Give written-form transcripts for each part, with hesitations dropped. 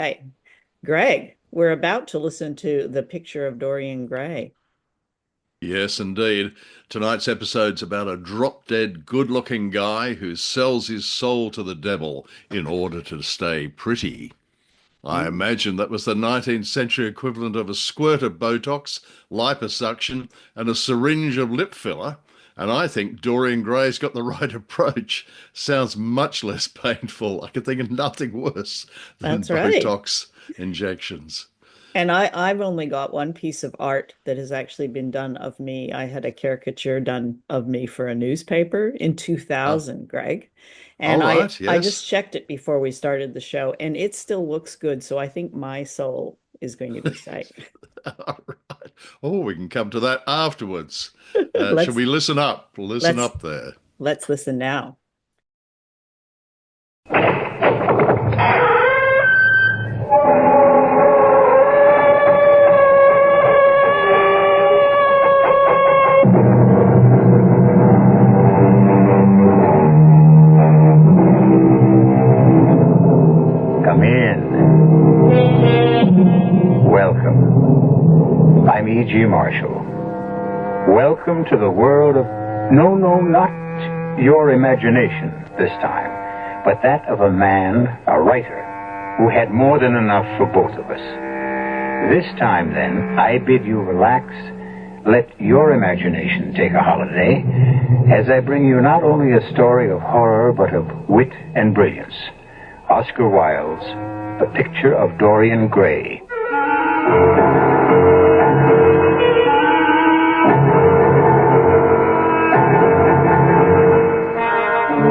Okay, Greg, we're about to listen to The Picture of Dorian Gray. Yes, indeed. Tonight's episode's about a drop-dead, good-looking guy who sells his soul to the devil in order to stay pretty. I imagine that was the 19th century equivalent of a squirt of Botox, liposuction, and a syringe of lip filler. And I think Dorian Gray's got the right approach. Sounds much less painful. I can think of nothing worse than That's right. Botox injections. And I've only got one piece of art that has actually been done of me. I had a caricature done of me for a newspaper in Oh, 2000, Greg. all And I, right, I just yes. checked it before we started the show, and it still looks good. So I think my soul is going to be safe. All right. Oh, we can come to that afterwards. Should Let's we listen up? Listen let's up there. let's listen now. Come in. Welcome. I'm E.G. Marshall. Welcome to the world of... No, not your imagination this time, but that of a man, a writer, who had more than enough for both of us. This time, then, I bid you relax, let your imagination take a holiday, as I bring you not only a story of horror, but of wit and brilliance. Oscar Wilde's The Picture of Dorian Gray.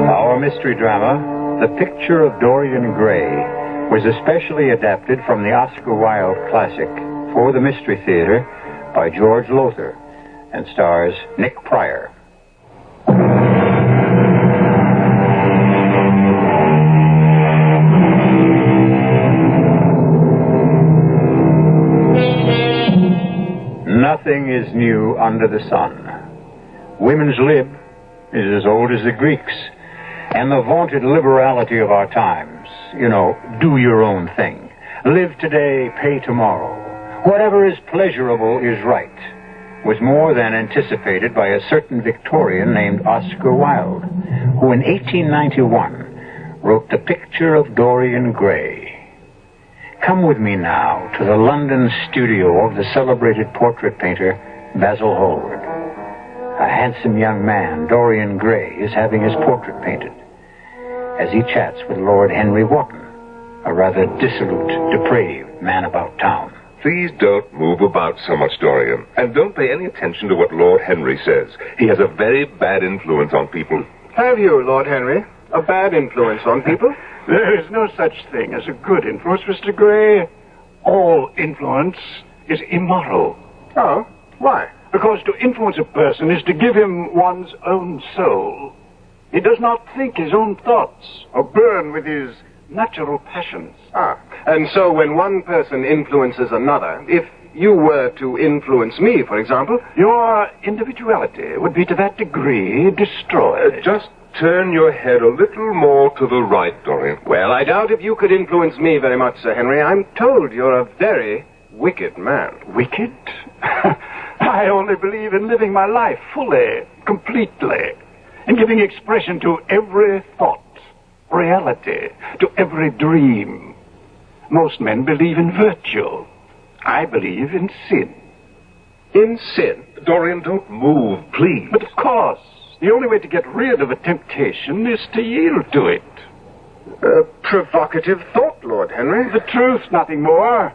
Our mystery drama, The Picture of Dorian Gray, was especially adapted from the Oscar Wilde classic for the Mystery Theater by George Lowther and stars Nick Pryor. Nothing is new under the sun. Women's lib is as old as the Greeks, and the vaunted liberality of our times, do your own thing. Live today, pay tomorrow. Whatever is pleasurable is right, was more than anticipated by a certain Victorian named Oscar Wilde, who in 1891 wrote The Picture of Dorian Gray. Come with me now to the London studio of the celebrated portrait painter Basil. A handsome young man, Dorian Gray, is having his portrait painted as he chats with Lord Henry Wotton, a rather dissolute, depraved man about town. Please don't move about so much, Dorian. And don't pay any attention to what Lord Henry says. He has a very bad influence on people. Have you, Lord Henry? A bad influence on people? There is no such thing as a good influence, Mr. Gray. All influence is immoral. Oh, why? Because to influence a person is to give him one's own soul. He does not think his own thoughts or burn with his natural passions. Ah, and so when one person influences another, if you were to influence me, for example... Your individuality would be to that degree destroyed. Just turn your head a little more to the right, Dorian. Well, I doubt if you could influence me very much, Sir Henry. I'm told you're a very wicked man. Wicked? I only believe in living my life fully, completely, and giving expression to every thought, reality, to every dream. Most men believe in virtue. I believe in sin. In sin? Dorian, don't move, please. But of course, the only way to get rid of a temptation is to yield to it. A provocative thought, Lord Henry. The truth, nothing more.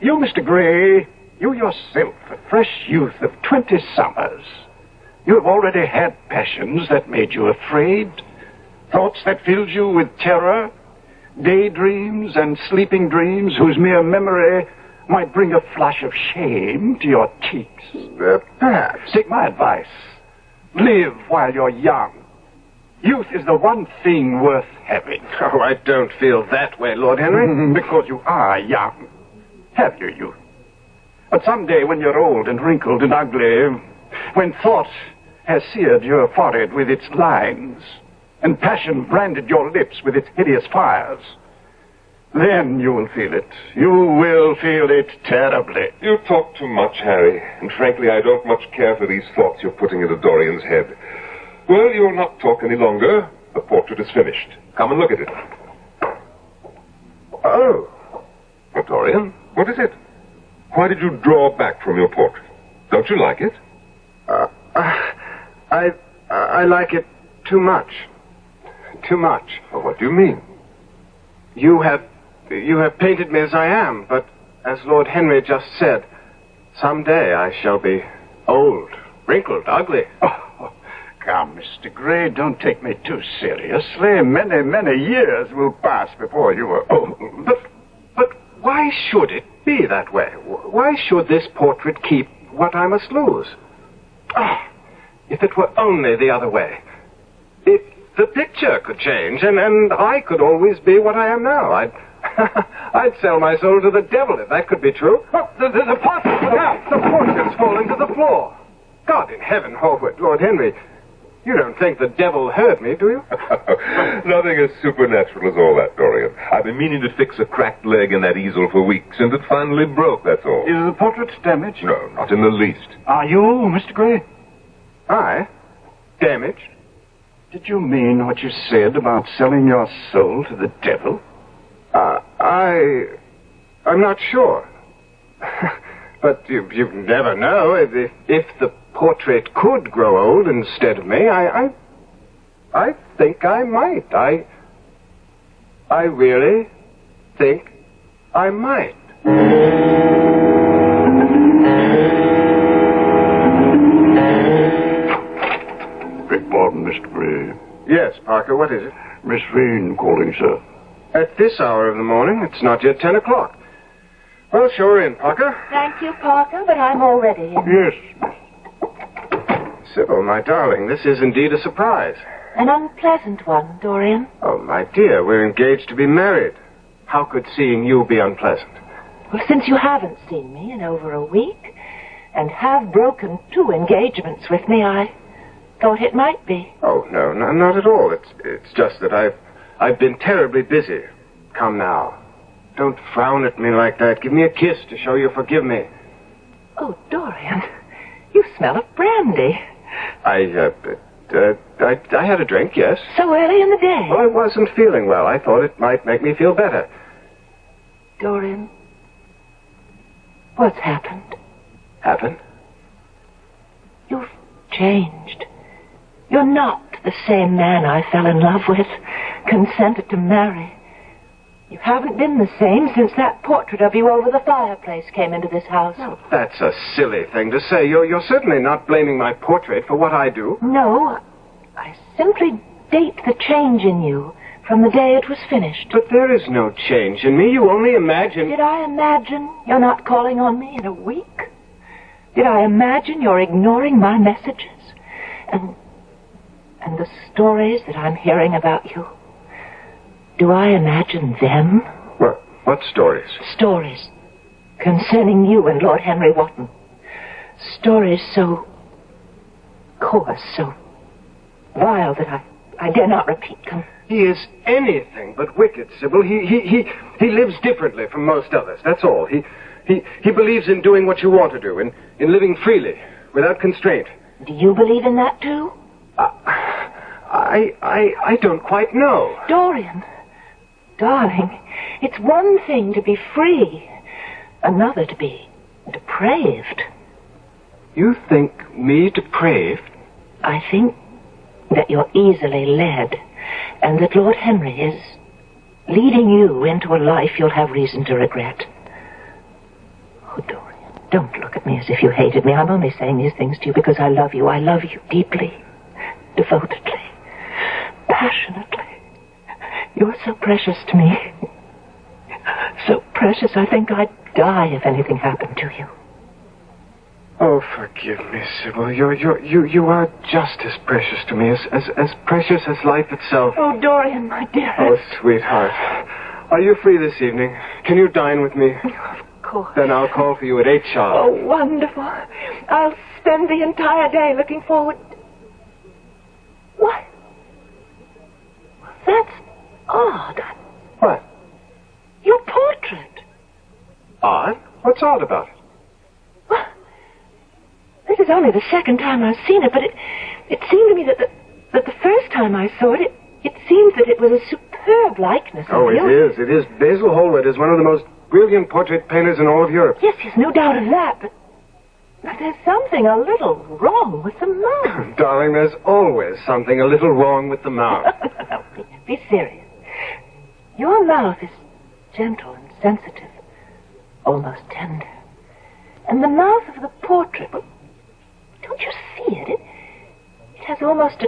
You, Mr. Gray, you yourself, a fresh youth of 20 summers, you have already had passions that made you afraid, thoughts that filled you with terror, daydreams and sleeping dreams whose mere memory might bring a flush of shame to your cheeks. Perhaps. Take my advice. Live while you're young. Youth is the one thing worth having. Oh, I don't feel that way, Lord Henry. Because you are young. Have your youth. But someday when you're old and wrinkled and ugly, when thought has seared your forehead with its lines, and passion branded your lips with its hideous fires, Then you'll feel it. You will feel it terribly. You talk too much, Harry, and frankly, I don't much care for these thoughts you're putting into Dorian's head. Well, you'll not talk any longer. The portrait is finished. Come and look at it. Oh. Well, Dorian, what is it? Why did you draw back from your portrait? Don't you like it? I like it too much. Too much. Well, what do you mean? You have painted me as I am, but as Lord Henry just said, someday I shall be old, wrinkled, ugly. Oh, come, Mr. Gray, don't take me too seriously. Many, many years will pass before you are old. But why should it be that way? Why should this portrait keep what I must lose? Ah, if it were only the other way. If the picture could change, and I could always be what I am now. I'd sell my soul to the devil if that could be true. Oh, the portrait! Look out! The portrait's fallen to the floor. God in heaven, Lord Henry, you don't think the devil heard me, do you? Nothing as supernatural as all that, Dorian. I've been meaning to fix a cracked leg in that easel for weeks, and it finally broke, that's all. Is the portrait damaged? No, not in the least. Are you, Mr. Gray? I? Damaged? Did you mean what you said about selling your soul to the devil? I'm not sure. But you never know. If the portrait could grow old instead of me, I think I might. I really think I might. Beg pardon, Mr. Gray. Yes, Parker, what is it? Miss Vane calling, sir. At this hour of the morning, it's not yet 10 o'clock. Well, show her in, Parker. Thank you, Parker, but I'm already in. Yes. Sybil, my darling, this is indeed a surprise. An unpleasant one, Dorian. Oh, my dear, we're engaged to be married. How could seeing you be unpleasant? Well, since you haven't seen me in over a week and have broken 2 engagements with me, I thought it might be. Oh, no, not at all. It's just that I've been terribly busy. Come now. Don't frown at me like that. Give me a kiss to show you forgive me. Oh, Dorian, you smell of brandy. I had a drink, yes. So early in the day. Well, I wasn't feeling well. I thought it might make me feel better. Dorian, what's happened? Happened? You've changed. You're not the same man I fell in love with, consented to marry. You haven't been the same since that portrait of you over the fireplace came into this house. Oh, that's a silly thing to say. You're certainly not blaming my portrait for what I do. No, I simply date the change in you from the day it was finished. But there is no change in me. You only imagine... Did I imagine you're not calling on me in a week? Did I imagine you're ignoring my messages? And the stories that I'm hearing about you? Do I imagine them? What stories? Stories concerning you and Lord Henry Wotton. Stories so coarse, so vile that I dare not repeat them. He is anything but wicked, Sybil. He lives differently from most others, that's all. He believes in doing what you want to do, in living freely, without constraint. Do you believe in that, too? I don't quite know. Dorian, darling, it's one thing to be free, another to be depraved. You think me depraved? I think that you're easily led, and that Lord Henry is leading you into a life you'll have reason to regret. Oh, Dorian, don't look at me as if you hated me. I'm only saying these things to you because I love you. I love you deeply, devotedly, passionately. You're so precious to me. So precious, I think I'd die if anything happened to you. Oh, forgive me, Sybil. You are just as precious to me, as precious as life itself. Oh, Dorian, my dear. Oh, sweetheart. Are you free this evening? Can you dine with me? Of course. Then I'll call for you at 8 sharp. Oh, wonderful. I'll spend the entire day looking forward. What? That's odd. What? What's odd about it? Well, this is only the second time I've seen it, but it seemed to me that the first time I saw it, it seemed that it was a superb likeness of you. It is. Basil Hallward is one of the most brilliant portrait painters in all of Europe. Yes, there's no doubt of that, but there's something a little wrong with the mouth. Darling, there's always something a little wrong with the mouth. No, be serious. Your mouth is gentle and sensitive, almost tender. And the mouth of the portrait, well, don't you see it? It has almost a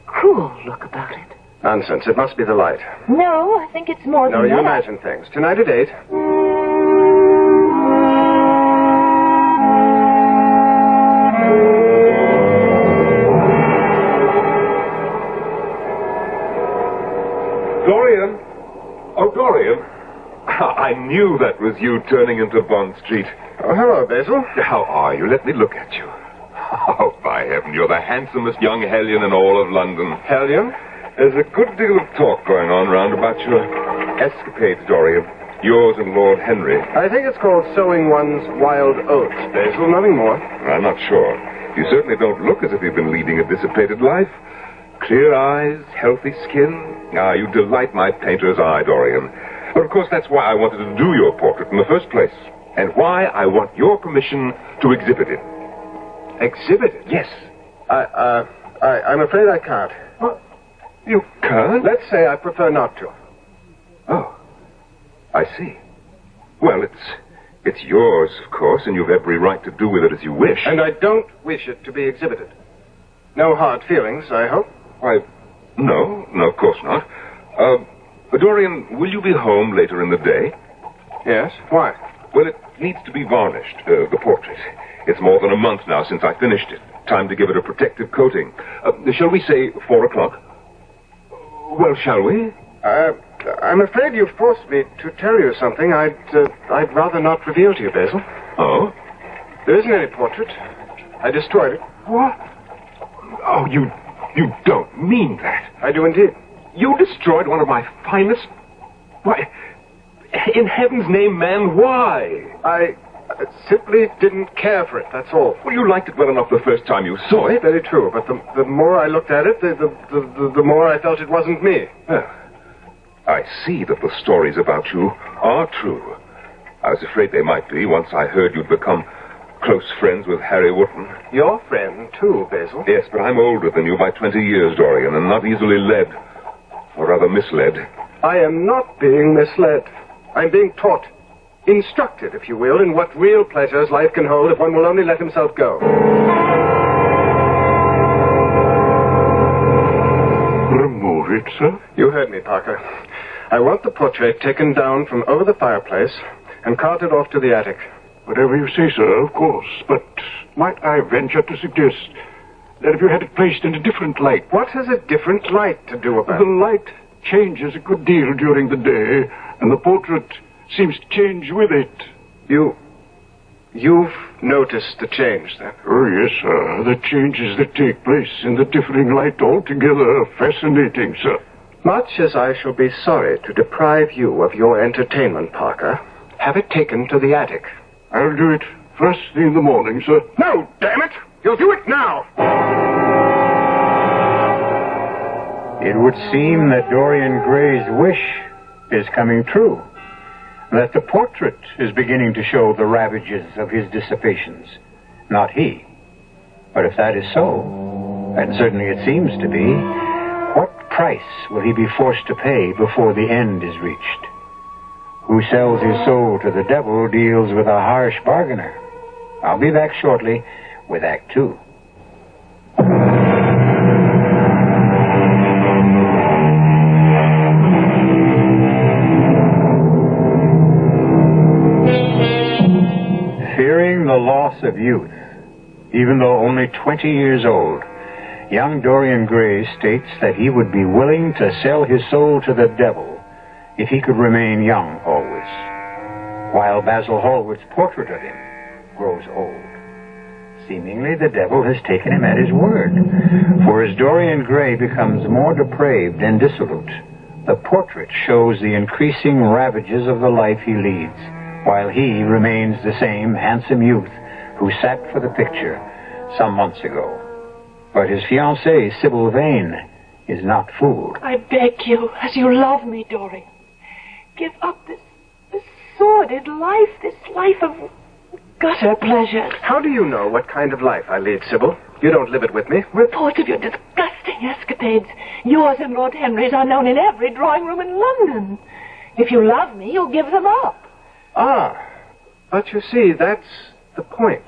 cruel look about it. Nonsense. It must be the light. No, I think it's more than that. No, you imagine things. Tonight at 8. Dorian? Oh, Dorian. I knew that was you turning into Bond Street. Oh, hello, Basil. How are you? Let me look at you. Oh, by heaven, you're the handsomest young hellion in all of London. Hellion? There's a good deal of talk going on round about your escapades, Dorian. Yours and Lord Henry. I think it's called sowing one's wild oats, Basil, nothing more. I'm not sure. You certainly don't look as if you've been leading a dissipated life. Clear eyes, healthy skin. Ah, you delight my painter's eye, Dorian. But of course, that's why I wanted to do your portrait in the first place. And why I want your permission to exhibit it. Exhibit it? Yes. I'm afraid I can't. What? You can't? Let's say I prefer not to. Oh, I see. Well, it's yours, of course, and you've every right to do with it as you wish. And I don't wish it to be exhibited. No hard feelings, I hope. Why, no, of course not. Dorian, will you be home later in the day? Yes. Why? Well, it needs to be varnished, the portrait. It's more than a month now since I finished it. Time to give it a protective coating. Shall we say 4 o'clock? Well, shall we? I'm afraid you've forced me to tell you something I'd rather not reveal to you, Basil. Oh? There isn't any portrait. I destroyed it. What? Oh, you don't mean that. I do indeed. You destroyed one of my finest... Why, in heaven's name, man, why? I simply didn't care for it, that's all. Well, you liked it well enough the first time you saw it. Very true, but the more I looked at it, the more I felt it wasn't me. Well, I see that the stories about you are true. I was afraid they might be once I heard you'd become close friends with Harry Wotton. Your friend, too, Basil. Yes, but I'm older than you by 20 years, Dorian, and not easily led. Or rather misled. I am not being misled. I'm being taught. Instructed, if you will, in what real pleasures life can hold if one will only let himself go. Remove it, sir? You heard me, Parker. I want the portrait taken down from over the fireplace and carted off to the attic. Whatever you say, sir, of course. But might I venture to suggest that if you had it placed in a different light... What has a different light to do about it? The light changes a good deal during the day, and the portrait seems to change with it. You've noticed the change, then? Oh, yes, sir. The changes that take place in the differing light altogether are fascinating, sir. Much as I shall be sorry to deprive you of your entertainment, Parker, have it taken to the attic. I'll do it first thing in the morning, sir. No, damn it! You'll do it now! It would seem that Dorian Gray's wish is coming true. That the portrait is beginning to show the ravages of his dissipations. Not he. But if that is so, and certainly it seems to be, what price will he be forced to pay before the end is reached? Who sells his soul to the devil deals with a harsh bargainer. I'll be back shortly with Act 2. Fearing the loss of youth, even though only 20 years old, young Dorian Gray states that he would be willing to sell his soul to the devil if he could remain young always, while Basil Hallward's portrait of him grows old. Seemingly the devil has taken him at his word, for as Dorian Gray becomes more depraved and dissolute, the portrait shows the increasing ravages of the life he leads, while he remains the same handsome youth who sat for the picture some months ago. But his fiancée, Sybil Vane, is not fooled. I beg you, as you love me, Dorian, give up this sordid life, this life of gutter pleasures. How do you know what kind of life I lead, Sybil? You don't live it with me. Reports of your disgusting escapades, yours and Lord Henry's, are known in every drawing room in London. If you love me, you'll give them up. Ah, but you see, that's the point.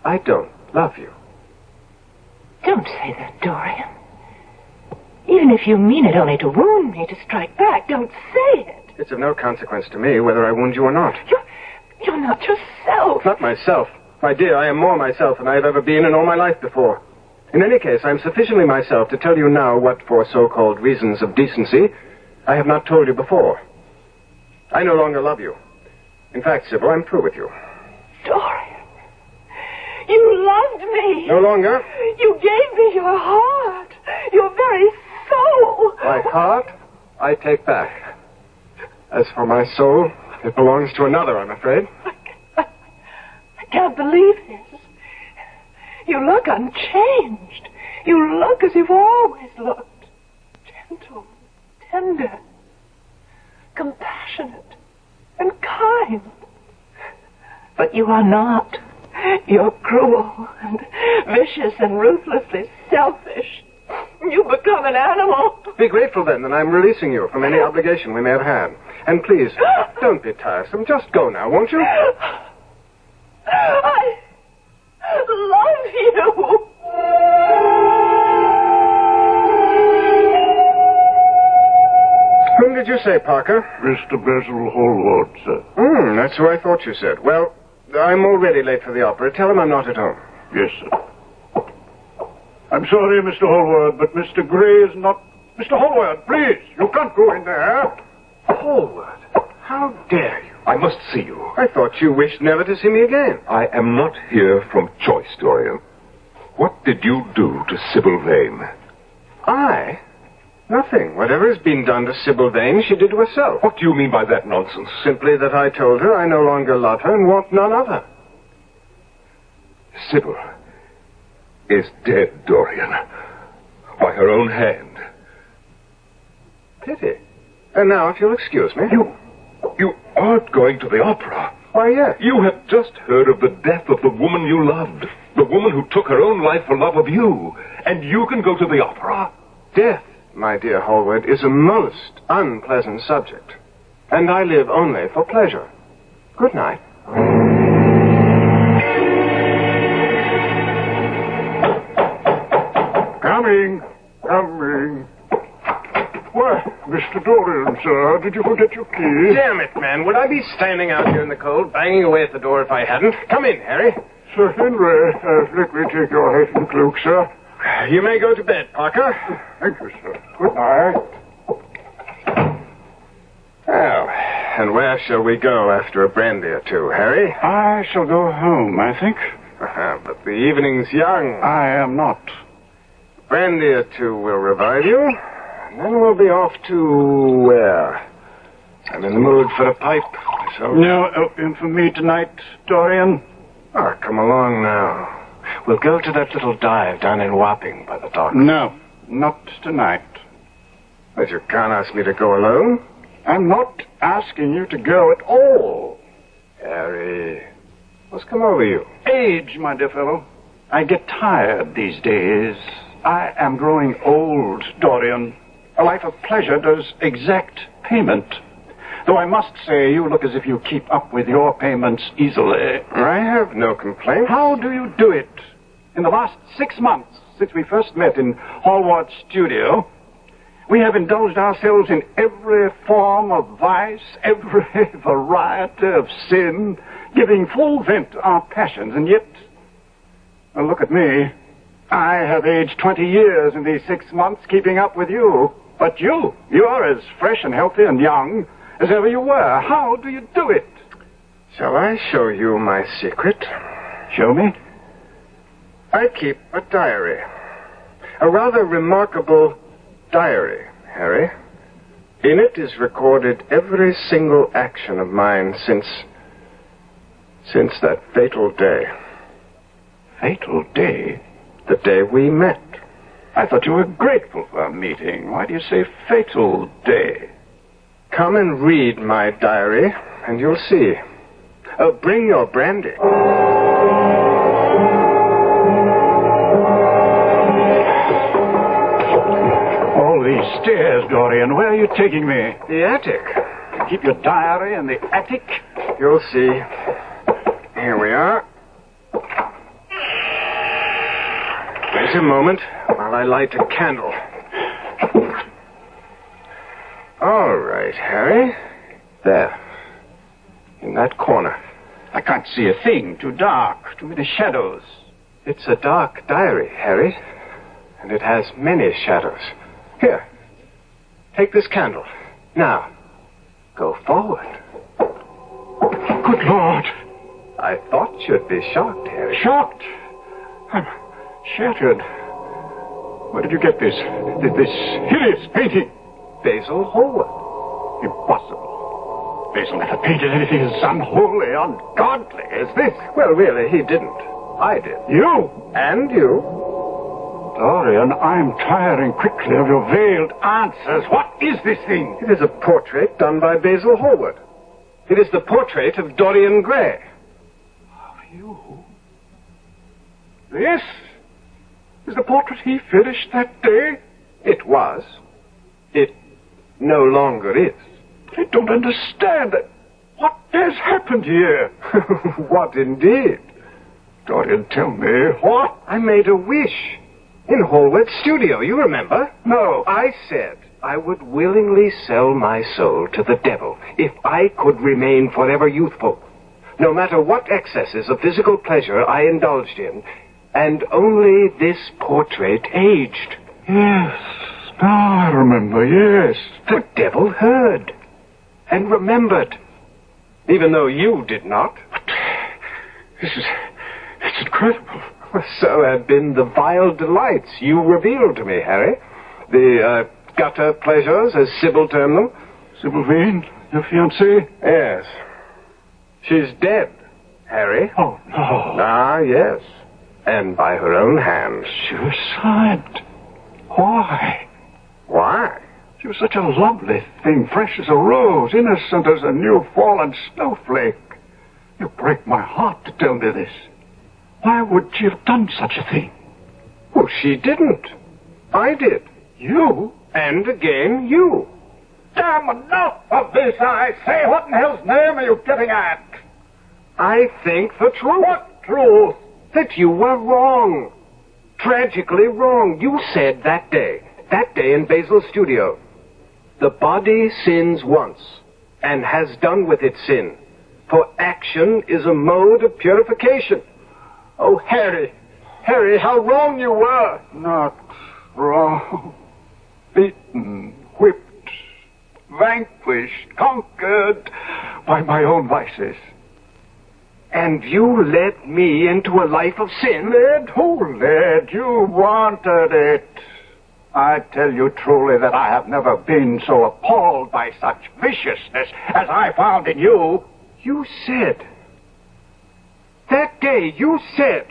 I don't love you. Don't say that, Dorian. Even if you mean it only to wound me, to strike back, don't say it. It's of no consequence to me whether I wound you or not. You're not yourself. Not myself. My dear, I am more myself than I have ever been in all my life before. In any case, I am sufficiently myself to tell you now what, for so-called reasons of decency, I have not told you before. I no longer love you. In fact, Sybil, I'm through with you. Dorian, you loved me. No longer. You gave me your heart, your very soul. My heart, I take back. As for my soul, it belongs to another, I'm afraid. I can't believe this. You look unchanged. You look as you've always looked. Gentle, tender, compassionate, and kind. But you are not. You're cruel and vicious and ruthlessly selfish. You've become an animal. Be grateful, then, that I'm releasing you from any obligation we may have had. And please, don't be tiresome. Just go now, won't you? I love you. Whom did you say, Parker? Mr. Basil Hallward, sir. That's who I thought you said. Well, I'm already late for the opera. Tell him I'm not at home. Yes, sir. I'm sorry, Mr. Hallward, but Mr. Gray is not... Mr. Hallward, please, you can't go in there. Hallward, how dare you? I must see you. I thought you wished never to see me again. I am not here from choice, Dorian. What did you do to Sybil Vane? I? Nothing. Whatever has been done to Sybil Vane, she did to herself. What do you mean by that nonsense? Simply that I told her I no longer love her and want none of her. Sybil is dead, Dorian. By her own hand. Pity. And now, if you'll excuse me... You aren't going to the opera. Why, yes. You have just heard of the death of the woman you loved. The woman who took her own life for love of you. And you can go to the opera. Death, my dear Hallward, is a most unpleasant subject. And I live only for pleasure. Good night. Coming. Why, Mr. Dorian, sir, did you forget your key? Damn it, man. Would I be standing out here in the cold, banging away at the door if I hadn't? Come in, Harry. Sir Henry, let me take your hat and cloak, sir. You may go to bed, Parker. Thank you, sir. Good night. Well, and where shall we go after a brandy or two, Harry? I shall go home, I think. But the evening's young. I am not. Brandy or two will revive you, and then we'll be off to where? I'm in the mood for a pipe, so... No opium for me tonight, Dorian. Oh, come along now. We'll go to that little dive down in Wapping by the dock. No, not tonight. But you can't ask me to go alone. I'm not asking you to go at all. Harry, what's come over you? Age, my dear fellow. I get tired these days. I am growing old, Dorian. A life of pleasure does exact payment. Though I must say, you look as if you keep up with your payments easily. I have no complaint. How do you do it? In the last 6 months, since we first met in Hallward's studio, we have indulged ourselves in every form of vice, every variety of sin, giving full vent to our passions, and yet, well, look at me. I have aged 20 years in these 6 months keeping up with you. But you're as fresh and healthy and young as ever you were. How do you do it? Shall I show you my secret? Show me. I keep a diary. A rather remarkable diary, Harry. In it is recorded every single action of mine since that fatal day. Fatal day? The day we met. I thought you were grateful for our meeting. Why do you say fatal day? Come and read my diary, and you'll see. Bring your brandy. All these stairs, Dorian. Where are you taking me? The attic. Keep your diary in the attic? You'll see. Here we are. Wait a moment while I light a candle. All right, Harry. There. In that corner. I can't see a thing. Too dark. Too many shadows. It's a dark diary, Harry. And it has many shadows. Here. Take this candle. Now, go forward. Good Lord. I thought you'd be shocked, Harry. Shocked? I'm shattered. Where did you get this hideous painting? Basil Hallward. Impossible. Basil never painted anything as unholy, ungodly as this. Well, really, he didn't. I did. You? And you. Dorian, I'm tiring quickly of your veiled answers. What is this thing? It is a portrait done by Basil Hallward. It is the portrait of Dorian Gray. Of you? This is the portrait he finished that day? It was. It no longer is. I don't understand. What has happened here? What indeed? Dorian, tell me, what? I made a wish. In Hallward's studio, you remember? No. I said I would willingly sell my soul to the devil if I could remain forever youthful, no matter what excesses of physical pleasure I indulged in, and only this portrait aged. Yes, now I remember, yes. The devil heard and remembered, even though you did not. But it's incredible. So had been the vile delights you revealed to me, Harry. The gutter pleasures, as Sybil termed them. Sybil Vane, your fiancée? Yes. She's dead, Harry. Oh, no. Ah, yes. And by her own hands. Suicide? Why? Why? She was such a lovely thing, fresh as a rose, innocent as a new fallen snowflake. You break my heart to tell me this. Why would she have done such a thing? Well, she didn't. I did. You? And again, you. Damn, enough of this, I say. What in hell's name are you getting at? I think the truth. What truth? That you were wrong. Tragically wrong. You said that day in Basil's studio, the body sins once and has done with its sin, for action is a mode of purification. Oh, Harry, how wrong you were. Not wrong. Beaten, whipped, vanquished, conquered by my own vices. And you led me into a life of sin? Led? Who led? You wanted it. I tell you truly that I have never been so appalled by such viciousness as I found in you. You said... That day you said,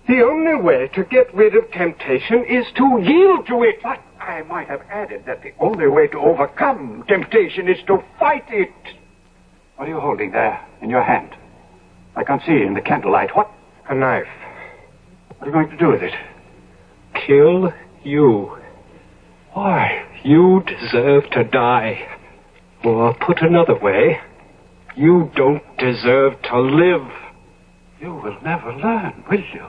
the only way to get rid of temptation is to yield to it. But I might have added that the only way to overcome temptation is to fight it. What are you holding there in your hand? I can't see in the candlelight. What? A knife. What are you going to do with it? Kill you. Why? You deserve to die. Or put another way, you don't deserve to live. You will never learn, will you?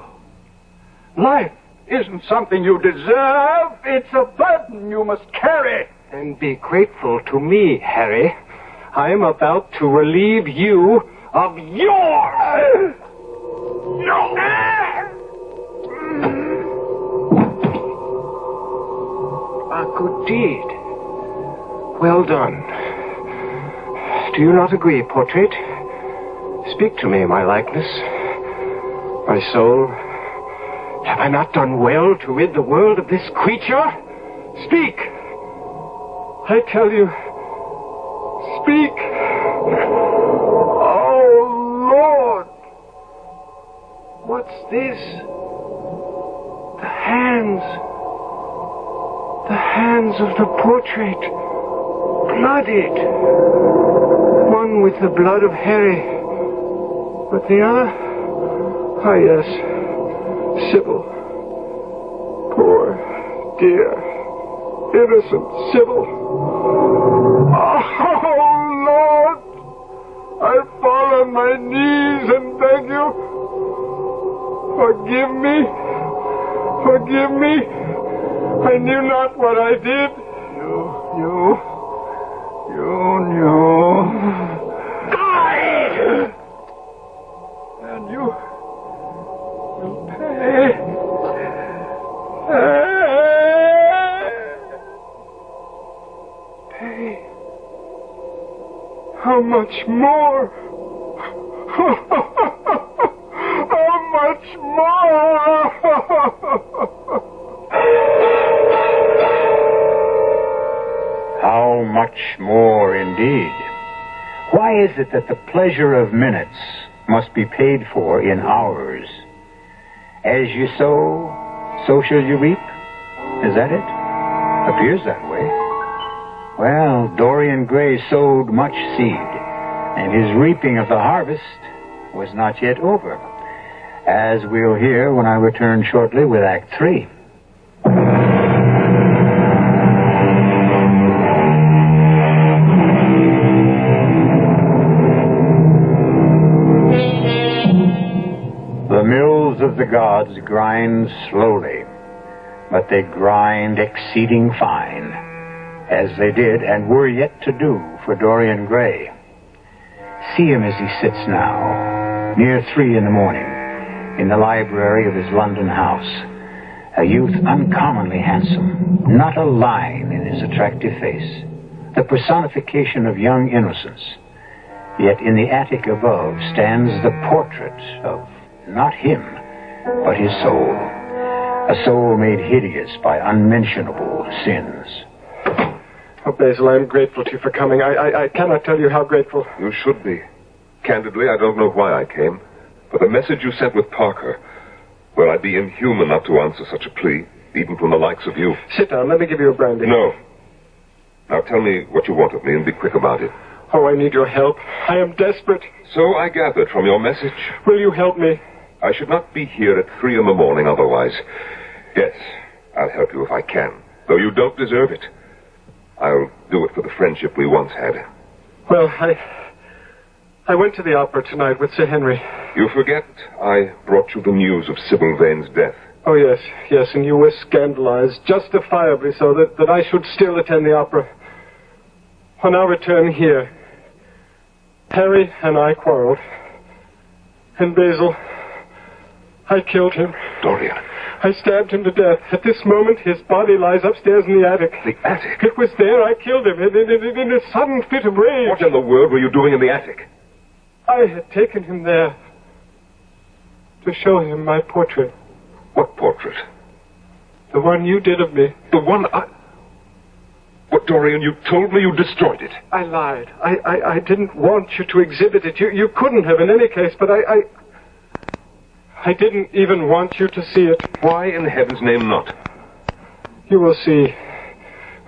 Life isn't something you deserve. It's a burden you must carry. And be grateful to me, Harry. I am about to relieve you of yours. No. A good deed. Well done. Do you not agree, portrait? Speak to me, my likeness. My soul, have I not done well to rid the world of this creature? Speak! I tell you, speak. Oh, Lord. What's this? The hands. The hands of the portrait. Bloodied. One with the blood of Harry. But the other? Ah, yes. Sybil. Poor, dear, innocent Sybil. Oh, Lord! I fall on my knees and beg you. Forgive me. Forgive me. I knew not what I did. You knew. Die! And you will pay. Pay. How much more? How much more? How much more, indeed. Why is it that the pleasure of minutes must be paid for in hours? As you sow, so shall you reap? Is that it? Appears that way. Well, Dorian Gray sowed much seed, and his reaping of the harvest was not yet over, as we'll hear when I return shortly with Act 3. The mills of the gods grind slowly, but they grind exceeding fine, as they did and were yet to do for Dorian Gray. See him as he sits now, near 3 in the morning, in the library of his London house, a youth uncommonly handsome, not a line in his attractive face, the personification of young innocence. Yet in the attic above stands the portrait of not him, but his soul, a soul made hideous by unmentionable sins. Oh, Basil, I'm grateful to you for coming. I cannot tell you how grateful. You should be. Candidly, I don't know why I came. But the message you sent with Parker, well, I'd be inhuman not to answer such a plea, even from the likes of you. Sit down. Let me give you a brandy. No. Now tell me what you want of me and be quick about it. Oh, I need your help. I am desperate. So I gathered from your message. Will you help me? I should not be here at 3 in the morning otherwise. Yes, I'll help you if I can, though you don't deserve it. I'll do it for the friendship we once had. Well, I went to the opera tonight with Sir Henry. You forget I brought you the news of Sybil Vane's death. Oh, yes, and you were scandalized, justifiably so, that I should still attend the opera. On our return here, Harry and I quarreled. And Basil, I killed him. Dorian. I stabbed him to death. At this moment, his body lies upstairs in the attic. The attic? It was there I killed him, in a sudden fit of rage. What in the world were you doing in the attic? I had taken him there to show him my portrait. What portrait? The one you did of me. The one I... What, Dorian, you told me you destroyed it. I lied. I didn't want you to exhibit it. You couldn't have in any case, but I didn't even want you to see it. Why in heaven's name not? You will see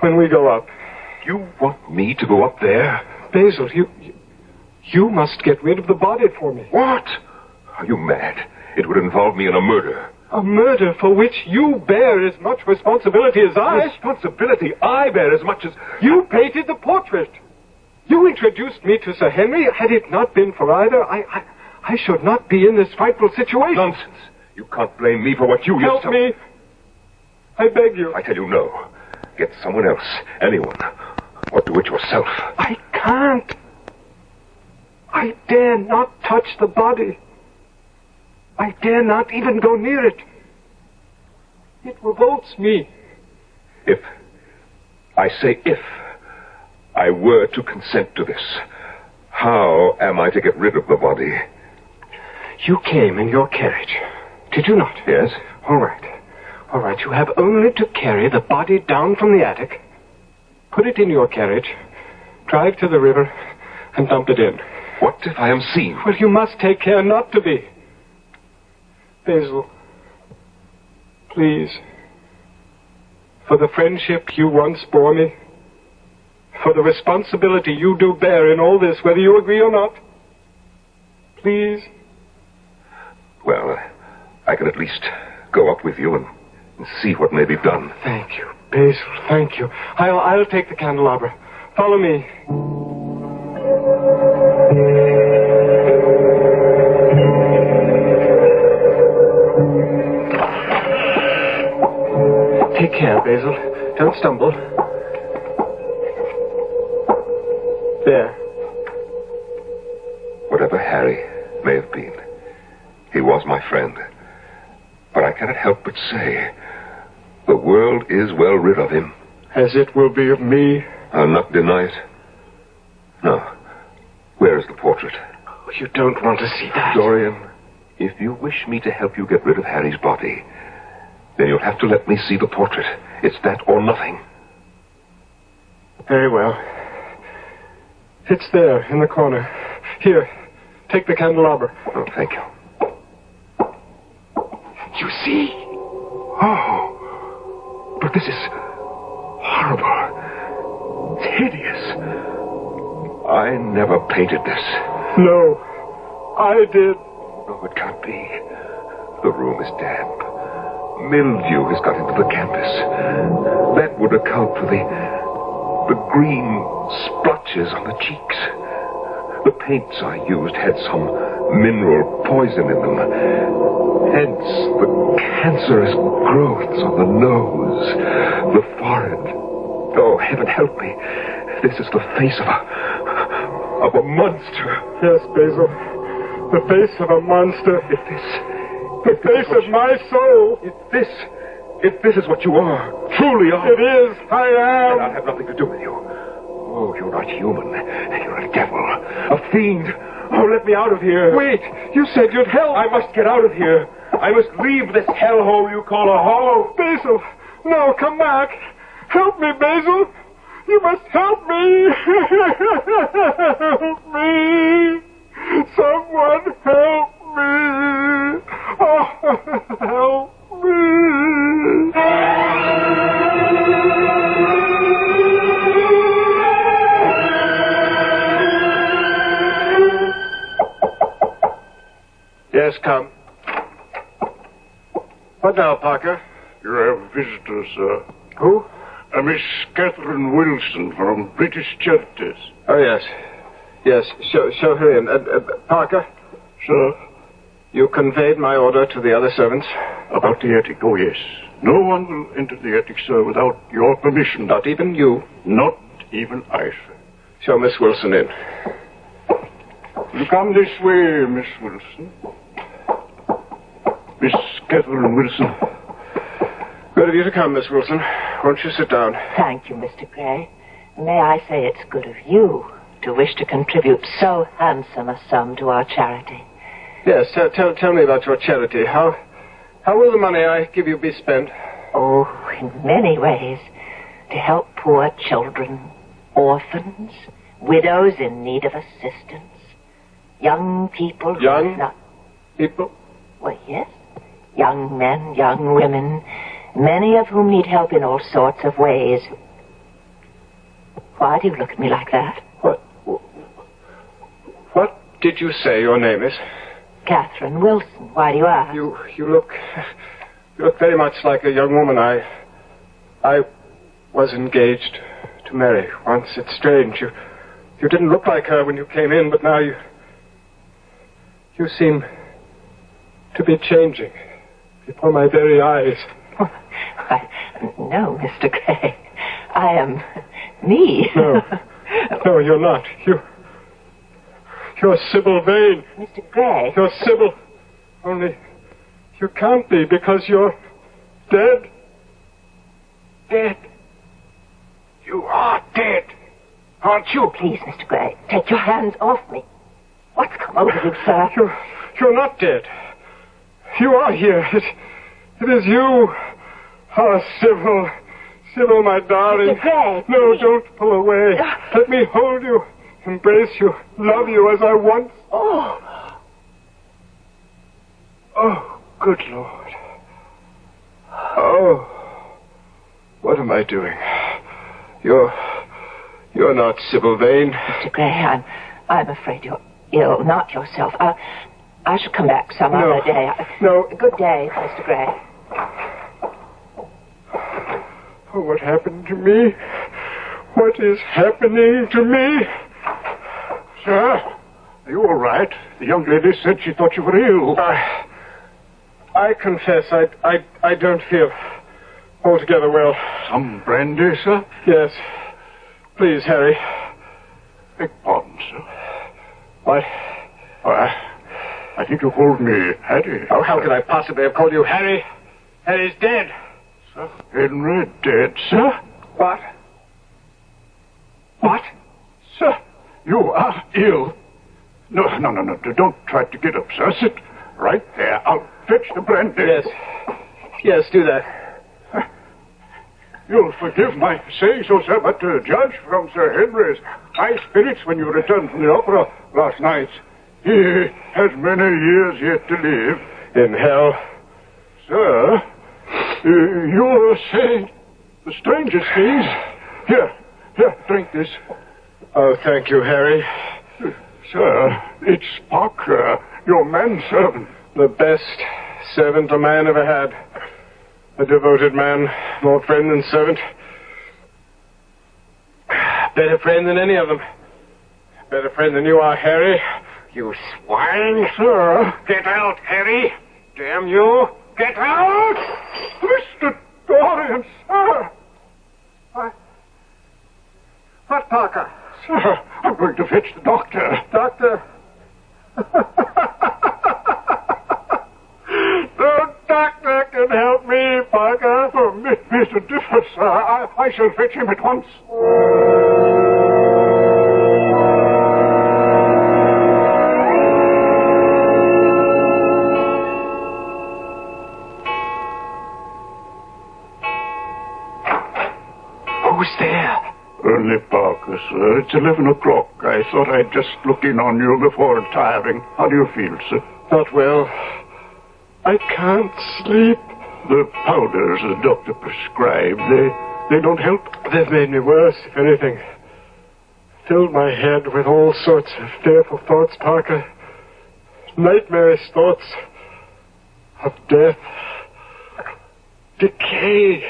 when we go up. You want me to go up there? Basil, you must get rid of the body for me. What? Are you mad? It would involve me in a murder. A murder for which you bear as much responsibility as I. Responsibility I bear as much as... You painted the portrait. You introduced me to Sir Henry. Had it not been for either, I should not be in this frightful situation. Nonsense. You can't blame me for what you yourself... Help me. I beg you. I tell you no. Get someone else. Anyone. Or do it yourself. I can't. I dare not touch the body. I dare not even go near it. It revolts me. If I were to consent to this, how am I to get rid of the body? You came in your carriage, did you not? Yes. All right. You have only to carry the body down from the attic, put it in your carriage, drive to the river, and dump it in. What if I am seen? Well, you must take care not to be. Basil, please, for the friendship you once bore me, for the responsibility you do bear in all this, whether you agree or not, please. Well, I can at least go up with you and see what may be done. Thank you, Basil, thank you. I'll take the candelabra. Follow me. Take care, Basil. Don't stumble. There. Whatever Harry may have been, he was my friend. But I cannot help but say, the world is well rid of him. As it will be of me. I'll not deny it. No. Where is the portrait? Oh, you don't want to see that. Dorian, if you wish me to help you get rid of Harry's body, then you'll have to let me see the portrait. It's that or nothing. Very well. It's there, in the corner. Here, take the candelabra. Oh, thank you. You see? Oh, but this is horrible. It's hideous. I never painted this. No, I did. No, it can't be. The room is damp. Mildew has got into the canvas. That would account for the green splotches on the cheeks. The paints I used had some mineral poison in them. Hence the cancerous growths on the nose, the forehead. Oh, heaven help me. This is the face of a monster. Yes, Basil. The face of a monster. The face of my soul. If this is what you are, truly are. It is. I am. Then I'll have nothing to do with you. Oh, you're not human. You're a devil. A fiend. Oh, let me out of here. Wait. You said you'd help. I must get out of here. I must leave this hellhole you call a home. Basil. No, come back. Help me, Basil. You must help me. Help me. Someone help me. Oh, help me. Yes, come. What now, Parker? You have visitors, sir. Who? A Miss Catherine Wilson from British Charities. Oh, yes. Yes, show her in. Parker? Sir? You conveyed my order to the other servants? About the attic, oh, yes. No one will enter the attic, sir, without your permission. Not even you? Not even I, sir. Show Miss Wilson in. You come this way, Miss Wilson. Miss Catherine Wilson. Good of you to come, Miss Wilson. Won't you sit down? Thank you, Mr. Gray. May I say it's good of you to wish to contribute so handsome a sum to our charity. Yes, tell me about your charity. How will the money I give you be spent? Oh, in many ways. To help poor children, orphans, widows in need of assistance, young people... Young people? Well, yes. Young men, young women, many of whom need help in all sorts of ways. Why do you look at me like that? What did you say your name is? Catherine Wilson. Why do you ask? You look very much like a young woman I was engaged to marry once. It's strange. You didn't look like her when you came in, but now you seem to be changing before my very eyes. No, Mr. Gray. I am me. No, you're not. You're Sybil Vane. Mr. Gray. You're Sybil. Only you can't be because you're dead. Dead? You are dead, aren't you? Please, Mr. Gray, take your hands off me. What's come over you, sir? You're not dead. You are here. It is you. Ah, Sybil. Sybil, my darling. Mr. Gray. No, don't pull away. Let me hold you, embrace you, love you as I once. Oh. Oh, good Lord. Oh, what am I doing? You're not Sybil Vane. Mr. Gray, I'm afraid you're ill, not yourself. I shall come back some other day. No. Good day, Mr. Gray. Oh, what happened to me? What is happening to me? Sir, are you all right? The young lady said she thought you were ill. I confess, I don't feel altogether well. Some brandy, sir? Yes. Please, Harry. Beg pardon, sir. What? I think you called me Harry. Oh, how could I possibly have called you Harry? Harry's dead. Sir Henry dead, sir? What? What? Sir, you are ill. No, don't try to get up, sir. Sit right there. I'll fetch the brandy. Yes. Yes, do that. You'll forgive my saying so, sir, but to judge from Sir Henry's high spirits when you returned from the opera last night, he has many years yet to live. In hell. Sir, you're saying the strangest things. Here, drink this. Oh, thank you, Harry. Sir, it's Parker, your manservant. The best servant a man ever had. A devoted man, more friend than servant. Better friend than any of them. Better friend than you are, Harry. You swine. Sir. Get out, Harry. Damn you. Get out! Mr. Dorian, sir. What, Parker? Sir, I'm going to fetch the doctor. Doctor? No doctor can help me, Parker. Oh, Mr. Difford, sir, I shall fetch him at once. Who's there? Only Parker, sir. It's 11 o'clock. I thought I'd just look in on you before retiring. How do you feel, sir? Not well. I can't sleep. The powders the doctor prescribed, they don't help? They've made me worse, if anything. Filled my head with all sorts of fearful thoughts, Parker. Nightmarish thoughts of death, decay.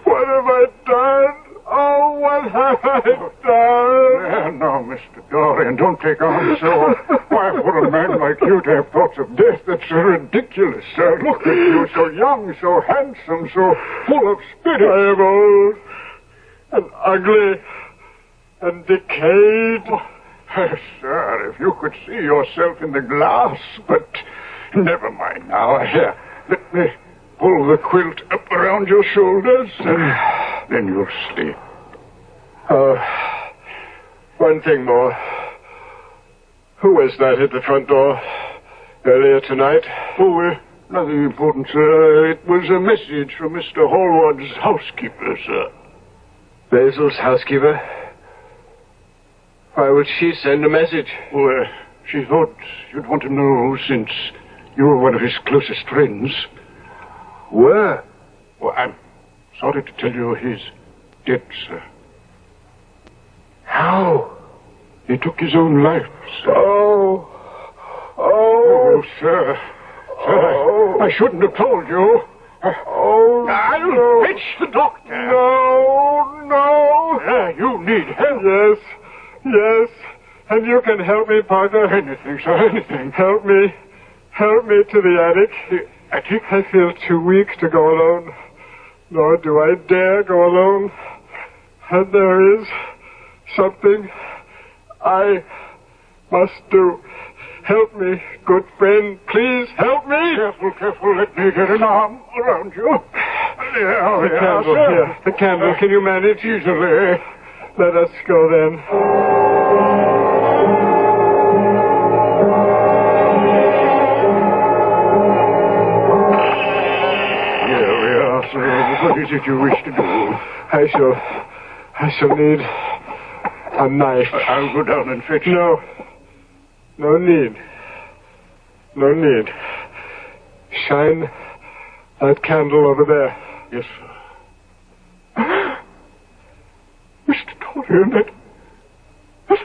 What have I done? Oh, what have I done? No, Mr. Dorian, don't take on so. Why, for a man like you to have thoughts of death, that's ridiculous, sir. Look at you, so young, so handsome, so full of spirit. I am old and ugly and decayed. Sir, if you could see yourself in the glass, but never mind now. Here, let me pull the quilt up around your shoulders, and then you'll sleep. One thing more. Who was that at the front door earlier tonight? Oh, nothing important, sir. It was a message from Mr. Hallward's housekeeper, sir. Basil's housekeeper? Why would she send a message? Oh, she thought you'd want to know, since you were one of his closest friends. Where? Oh, I'm sorry to tell you he's dead, sir. How? He took his own life, sir. Oh, sir. Sir, I shouldn't have told you. I'll fetch the doctor. No. You need help. Yes. And you can help me, Parker. Anything, sir, anything. Help me to the attic. The attic? I feel too weak to go alone. Nor do I dare go alone. And there is something I must do. Help me, good friend. Please help me. Careful. Let me get an arm around you. The candle, here. The candle. Can you manage? Easily. Let us go then. What is it you wish to do? I shall need a knife. I'll go down and fetch it. No. No need. No need. Shine that candle over there. Yes, sir. Mr. Dorian, that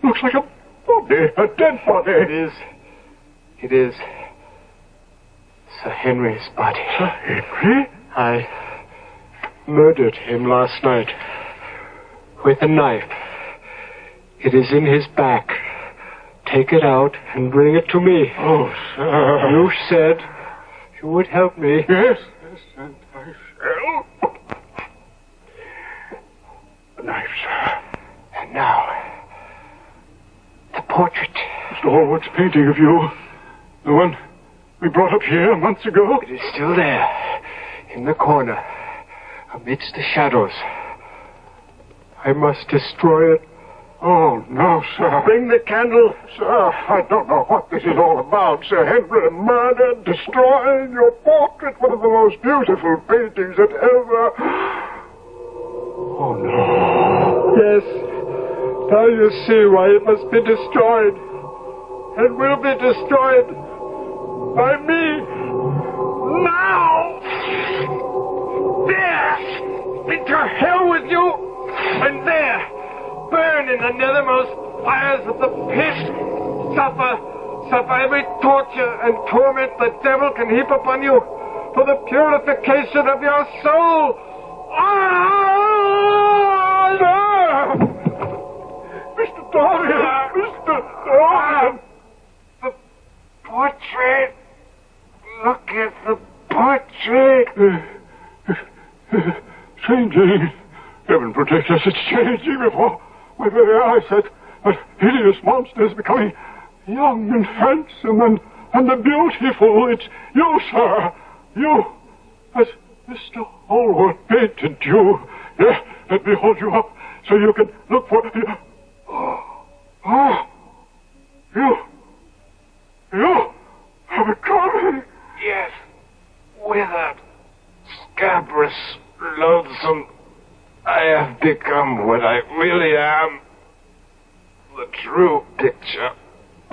looks like a body, a dead body. It is Sir Henry's body. Sir Henry? I murdered him last night with a knife. It is in his back. Take it out and bring it to me. Oh, sir. You said you would help me. Yes, and I shall. The knife, sir. And now, the portrait. Mr. Hallward's painting of you. The one we brought up here months ago. It is still there, in the corner, amidst the shadows. I must destroy it. Oh, no, sir. Bring the candle. Sir, I don't know what this is all about. Sir Henry murdered, destroying your portrait, one of the most beautiful paintings that ever... Oh, no. Yes. Now you see why it must be destroyed. It will be destroyed by me. Now! There! Into hell with you! And there! Burn in the nethermost fires of the pit. Suffer every torture and torment the devil can heap upon you for the purification of your soul. Mr. Dorian! Mr. Dorian! The portrait. Look at the portrait. Changing. Heaven protect us, it's changing before my very eyes. That hideous monster is becoming young and handsome and the beautiful. It's you, sir. You, as Mr. Hallward painted you. Yes, let me hold you up so you can look for... Oh, you are becoming... Yes, withered, scabrous, loathsome. I have become what I really am. The true picture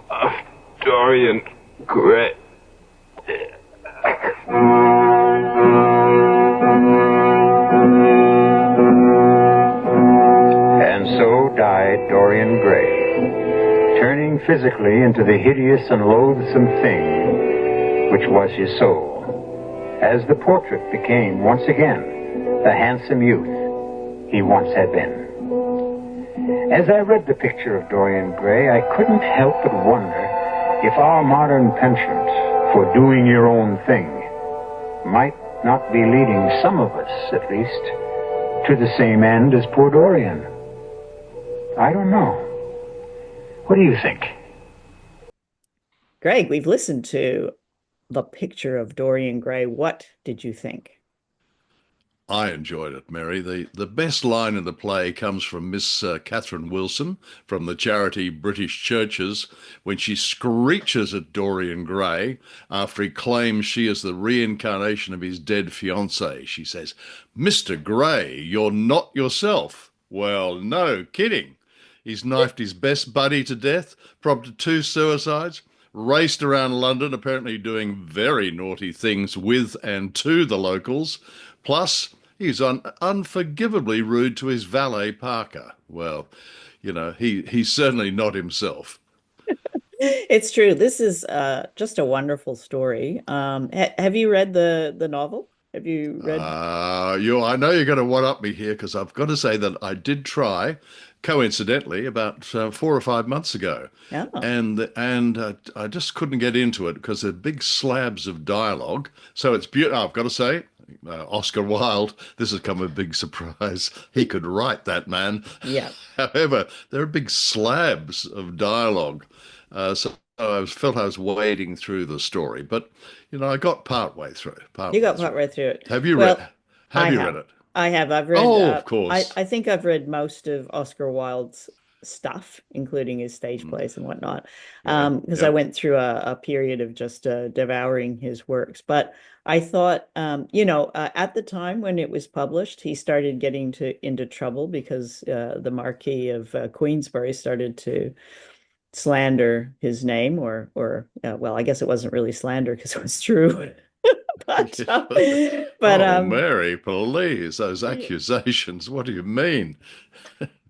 of Dorian Gray. And so died Dorian Gray, turning physically into the hideous and loathsome thing which was his soul, as the portrait became once again the handsome youth he once had been. As I read the picture of Dorian Gray, I couldn't help but wonder if our modern penchant for doing your own thing might not be leading some of us, at least, to the same end as poor Dorian. I don't know. What do you think? Greg, we've listened to The Picture of Dorian Gray. What did you think? I enjoyed it, Mary. The best line in the play comes from Miss Catherine Wilson from the charity British Churches when she screeches at Dorian Gray after he claims she is the reincarnation of his dead fiancé. She says, "Mr. Gray, you're not yourself." Well, no kidding. He's knifed his best buddy to death, prompted 2 suicides, raced around London, apparently doing very naughty things with and to the locals. Plus, he's unforgivably rude to his valet, Parker. Well, you know, he's certainly not himself. It's true. This is just a wonderful story. Have you read the novel? Have you read? I know you're going to one-up me here because I've got to say that I did try, coincidentally, about 4 or 5 months ago. Yeah. And I just couldn't get into it because they're big slabs of dialogue. So it's beautiful. I've got to say, Oscar Wilde, this has come a big surprise. He could write, that man. Yeah. However, there are big slabs of dialogue. So I felt I was wading through the story. But, you know, I got partway through. You got partway through it. Have you read it? I have. I've read. Oh, of course. I think I've read most of Oscar Wilde's stuff, including his stage plays and whatnot, Yeah, because I yeah. went through a period of just devouring his works. But I thought, at the time when it was published, he started getting into trouble because the Marquis of Queensberry started to slander his name, or well, I guess it wasn't really slander because it was true. But Oh, Mary, please, those accusations. What do you mean?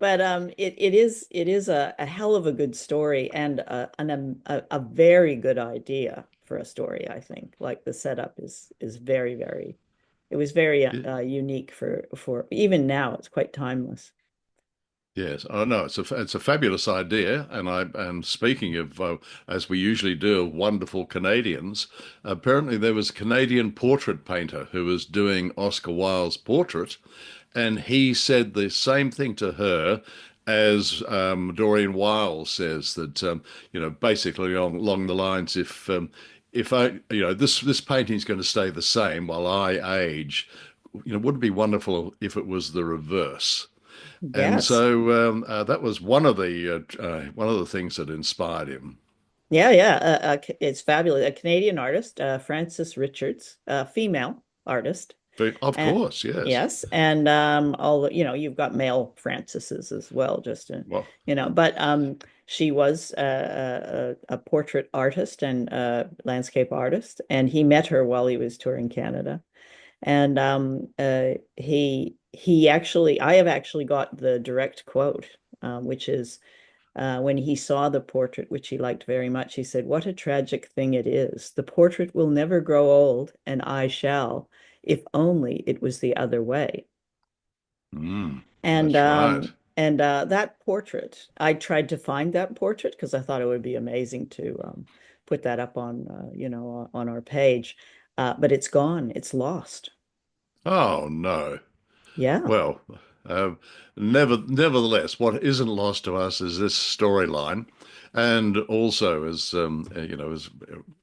it is a hell of a good story and a very good idea for a story, I think. Like the setup is very, very, it was very unique for even now, it's quite timeless. Yes, oh no, it's a fabulous idea, and speaking of as we usually do, wonderful Canadians. Apparently, there was a Canadian portrait painter who was doing Oscar Wilde's portrait, and he said the same thing to her as Dorian Wilde says that basically along the lines if I this painting's going to stay the same while I age, wouldn't it be wonderful if it was the reverse? And Yes. so that was one of the things that inspired him. Yeah, yeah. It's fabulous. A Canadian artist, Frances Richards, a female artist. Of And course, yes. yes, and all you've got male Franceses as well, just Well, but she was a portrait artist and landscape artist, and he met her while he was touring Canada. And he actually, I have actually got the direct quote, which is when he saw the portrait, which he liked very much, he said, "What a tragic thing it is. The portrait will never grow old, and I shall, if only it was the other way." And that's right. that portrait, I tried to find that portrait because I thought it would be amazing to put that up on on our page, but it's gone. It's lost. Oh no. Yeah. Well, uh, nevertheless, what isn't lost to us is this storyline, and also as as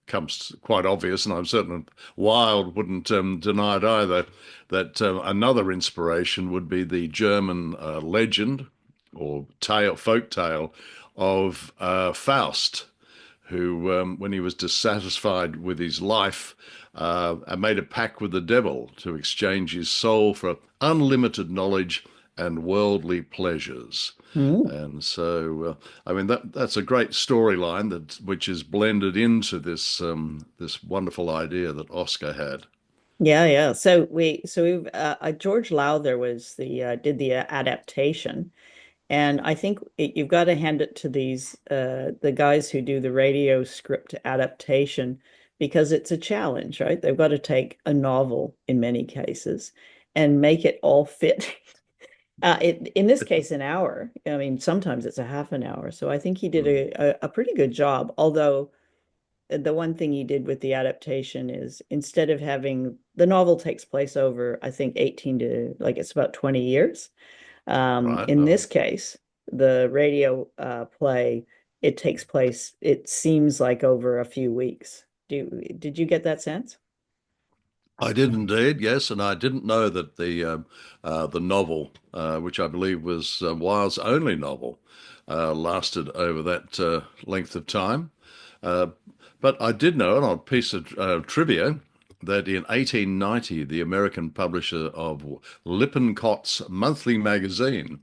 comes quite obvious, and I'm certain Wilde wouldn't deny it either, that another inspiration would be the German legend or folk tale of Faust, who, when he was dissatisfied with his life, made a pact with the devil to exchange his soul for unlimited knowledge and worldly pleasures. Mm. And so, I mean, that's a great storyline which is blended into this wonderful idea that Oscar had. Yeah, yeah. We've George Lowther was the did the adaptation. And I think you've got to hand it to the guys who do the radio script adaptation, because it's a challenge, right? They've got to take a novel in many cases and make it all fit. In this case, an hour. I mean, sometimes it's a half an hour. So I think he did a pretty good job. Although the one thing he did with the adaptation is, instead of having the novel takes place over, I think 18 to, like, it's about 20 years. Right? In this case, the radio play, it takes place, it seems like, over a few weeks. Did you get that sense? I did indeed, yes, and I didn't know that the novel, which I believe was Wilde's only novel, lasted over that length of time. Uh, but I did know, on a piece of trivia, that in 1890, the American publisher of Lippincott's monthly magazine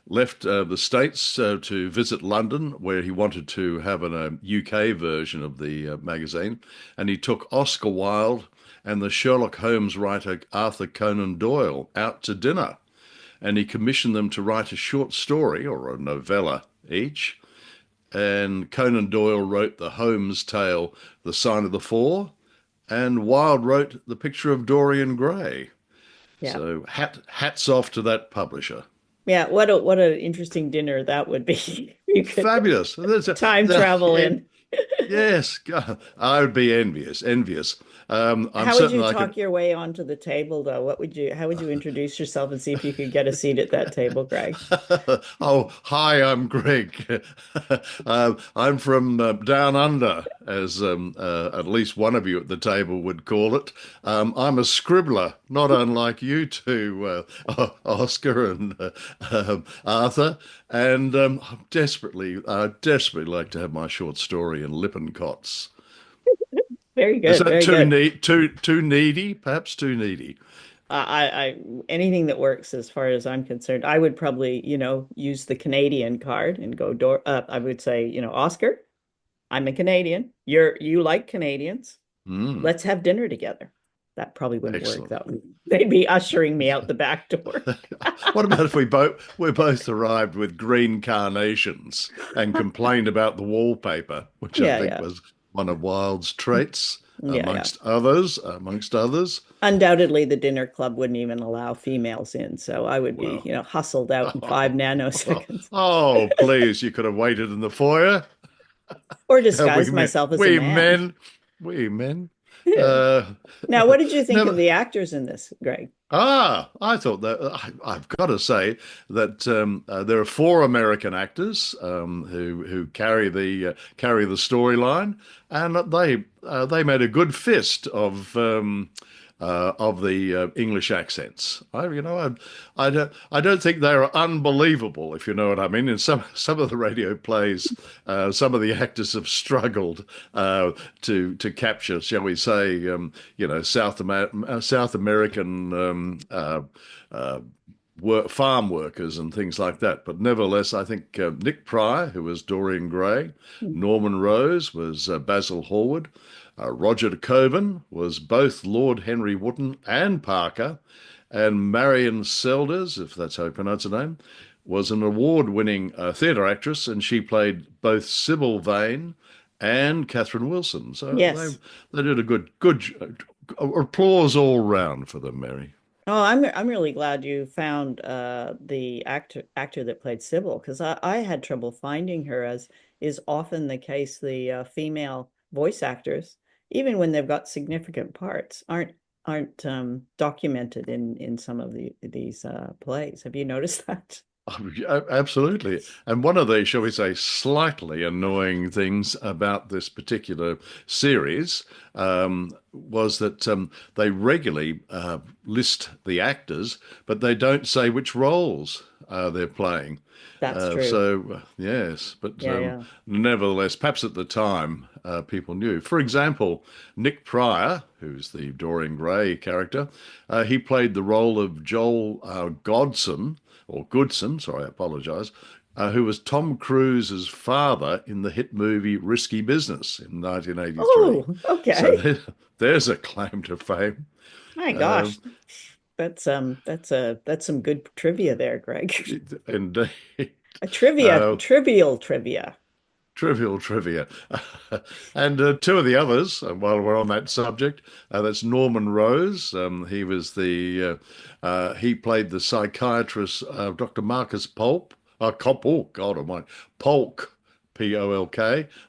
left the States to visit London, where he wanted to have a UK version of the magazine, and he took Oscar Wilde and the Sherlock Holmes writer Arthur Conan Doyle out to dinner, and he commissioned them to write a short story or a novella each. And Conan Doyle wrote the Holmes tale, The Sign of the Four, and Wilde wrote The Picture of Dorian Gray. Yeah. So hats off to that publisher. Yeah, what an interesting dinner that would be. You could Fabulous. time travel in. Yes, God, I would be envious. I'm How would certain you I could. talk your way onto the table, though? How would you introduce yourself and see if you could get a seat at that table, Greg? Oh, hi, I'm Greg. I'm from down under, as at least one of you at the table would call it. I'm a scribbler, not unlike you two, Oscar and Arthur. And desperately like to have my short story in Lippincott's. Very Is good, that very good. too needy? Perhaps too needy. Anything that works as far as I'm concerned. I would probably, use the Canadian card and go I would say, Oscar, I'm a Canadian. You like Canadians. Mm, Let's have dinner together. That probably wouldn't work. excellent. They'd be ushering me out the back door. What about if we both arrived with green carnations and complained about the wallpaper, which I Yeah, think yeah. was one of Wilde's traits, Yeah, yeah. amongst others. Undoubtedly, the dinner club wouldn't even allow females in, so I would be, Well, hustled out in five nanoseconds, oh, please, you could have waited in the foyer. or We disguise men, myself as a we man. men, we men. Yeah. Uh, Now, what did you think of never. the actors in this, Greg? I thought that I've got to say that there are four American actors who carry the storyline, and they made a good fist of the English accents. I don't think they're unbelievable, if you know what I mean. In some of the radio plays, some of the actors have struggled to capture, shall we say, South American farm workers and things like that. But nevertheless, I think Nick Pryor, who was Dorian Gray, Norman Rose was Basil Hallward. Roger DeKoven was both Lord Henry Wotton and Parker, and Marion Seldes, if that's how you pronounce her name, was an award-winning theatre actress, and she played both Sybil Vane and Catherine Wilson. So Yes. they did a good applause all round for them, Mary. Oh, I'm really glad you found the actor that played Sybil, because I had trouble finding her, as is often the case. The female voice actors, even when they've got significant parts, aren't documented in some of these plays. Have you noticed that? Absolutely. And one of the, shall we say, slightly annoying things about this particular series was that they regularly list the actors, but they don't say which roles they're playing. That's true. Yes, but Yeah, yeah. nevertheless, perhaps at the time people knew. For example, Nick Pryor, who's the Dorian Gray character, he played the role of Joel Goodson, sorry, I apologize, who was Tom Cruise's father in the hit movie Risky Business in 1983. Oh, So okay. there's a claim to fame. My Um, gosh. That's some good trivia there, Greg. Indeed. A trivia, Uh, trivial trivia. Trivial trivia. And two of the others, while we're on that subject, that's Norman Rose. He played the psychiatrist, Dr. Marcus God Almighty, Polk, Polk,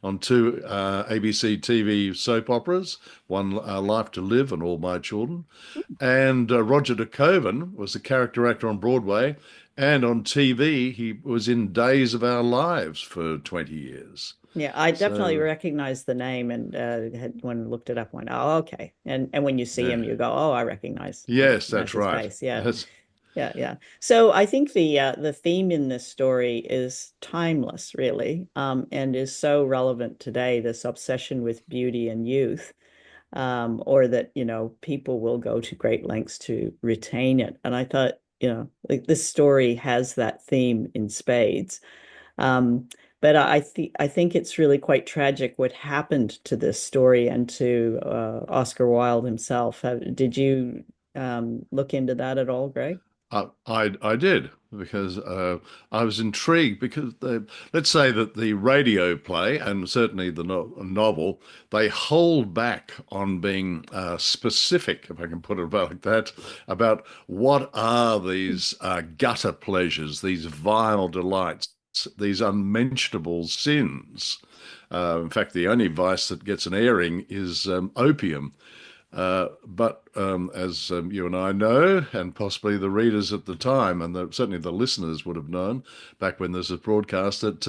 on two ABC TV soap operas, one Life to Live and All My Children. And Roger DeKoven was the character actor on Broadway, and on TV, he was in Days of Our Lives for 20 years. Yeah, I definitely So, recognized the name, and when I looked it up, went, oh, okay. And when you see yeah. him, you go, oh, I recognize Yes, recognize that's his right. face. Yeah, That's, yeah, yeah. So I think the theme in this story is timeless, really, and is so relevant today. This obsession with beauty and youth, or that, people will go to great lengths to retain it. And I thought, like, this story has that theme in spades. Um, but I think it's really quite tragic what happened to this story and to Oscar Wilde himself. Did you look into that at all, Greg? I did, because I was intrigued, because let's say that the radio play and certainly the novel, they hold back on being specific, if I can put it like that, about what are these gutter pleasures, these vile delights these unmentionable sins. In fact, the only vice that gets an airing is opium. But as you and I know, and possibly the readers at the time, and certainly the listeners would have known back when this was broadcast, that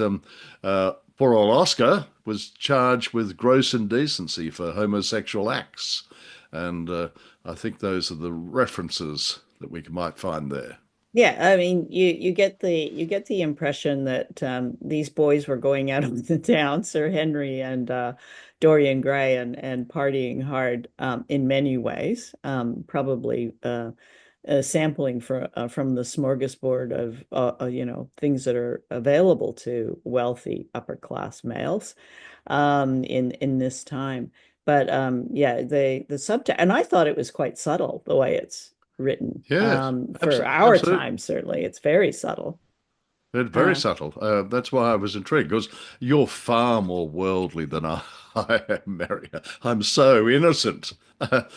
poor old Oscar was charged with gross indecency for homosexual acts. And I think those are the references that we might find there. Yeah, I mean, you get the impression that these boys were going out of the town, Sir Henry and Dorian Gray, and partying hard in many ways, probably sampling from the smorgasbord of things that are available to wealthy upper class males in this time. But yeah, the subtext, and I thought it was quite subtle the way it's written. Yes, For our absolutely. time, certainly it's very subtle. It's very subtle. That's why I was intrigued, because you're far more worldly than I am, Mary. I'm so innocent. But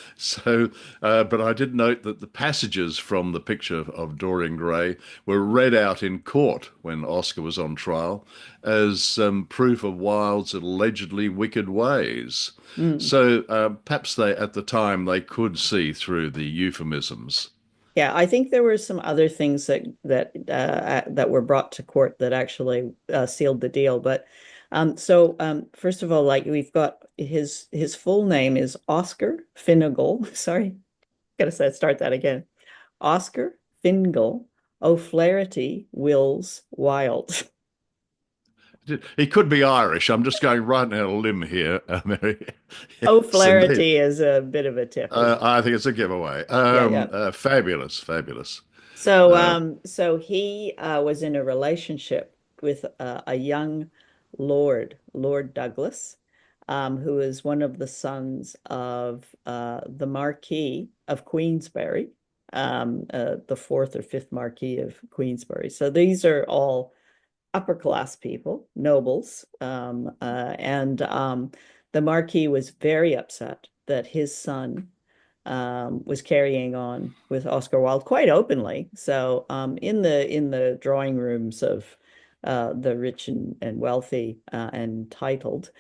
I did note that the passages from the Picture of Dorian Gray were read out in court when Oscar was on trial as proof of Wilde's allegedly wicked ways. So perhaps at the time, they could see through the euphemisms. Yeah, I think there were some other things that were brought to court that actually sealed the deal. But first of all, like, we've got his full name is Oscar Fingal. Sorry, gotta start that again. Oscar Fingal O'Fflahertie Wills Wilde. He could be Irish. I'm just going right down a limb here, Mary. Yes, O'Fflahertie is a bit of a tip. I think it's a giveaway. Fabulous, fabulous. So he was in a relationship with a young Lord Douglas, who is one of the sons of the Marquis of Queensberry, the fourth or fifth Marquis of Queensberry. So these are all upper class people, nobles, and the Marquis was very upset that his son was carrying on with Oscar Wilde quite openly. So in the drawing rooms of the rich and wealthy and titled,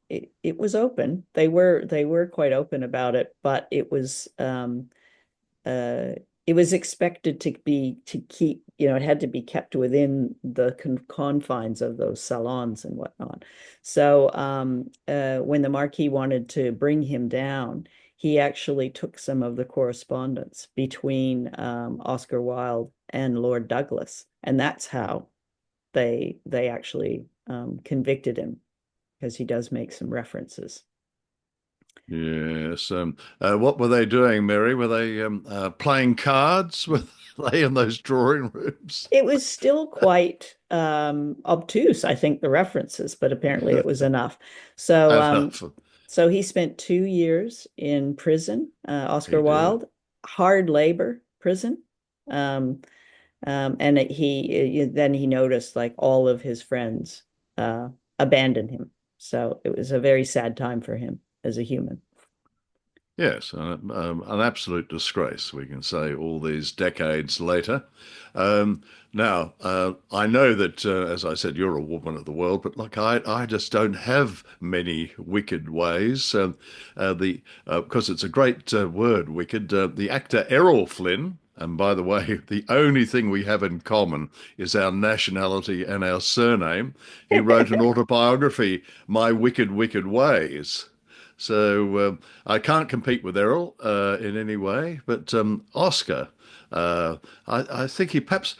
it was open. They were quite open about it, but it was expected to keep, it had to be kept within the confines of those salons and whatnot. So when the Marquis wanted to bring him down, he actually took some of the correspondence between Oscar Wilde and Lord Douglas, and that's how they actually convicted him, because he does make some references. Yes. What were they doing, Mary? Were they playing cards? Were they in those drawing rooms? It was still quite obtuse, I think, the references, but apparently it was enough. So he spent 2 years in prison, Oscar Wilde, hard labor prison. And then he noticed, like, all of his friends abandoned him. So it was a very sad time for him as a human. Yes, an absolute disgrace, we can say, all these decades later. Now, I know that, as I said, you're a woman of the world, but like I just don't have many wicked ways. Because it's a great word, wicked. The actor Errol Flynn, and by the way, the only thing we have in common is our nationality and our surname. He wrote an autobiography, My Wicked, Wicked Ways. So I can't compete with Errol in any way, but Oscar, I think he perhaps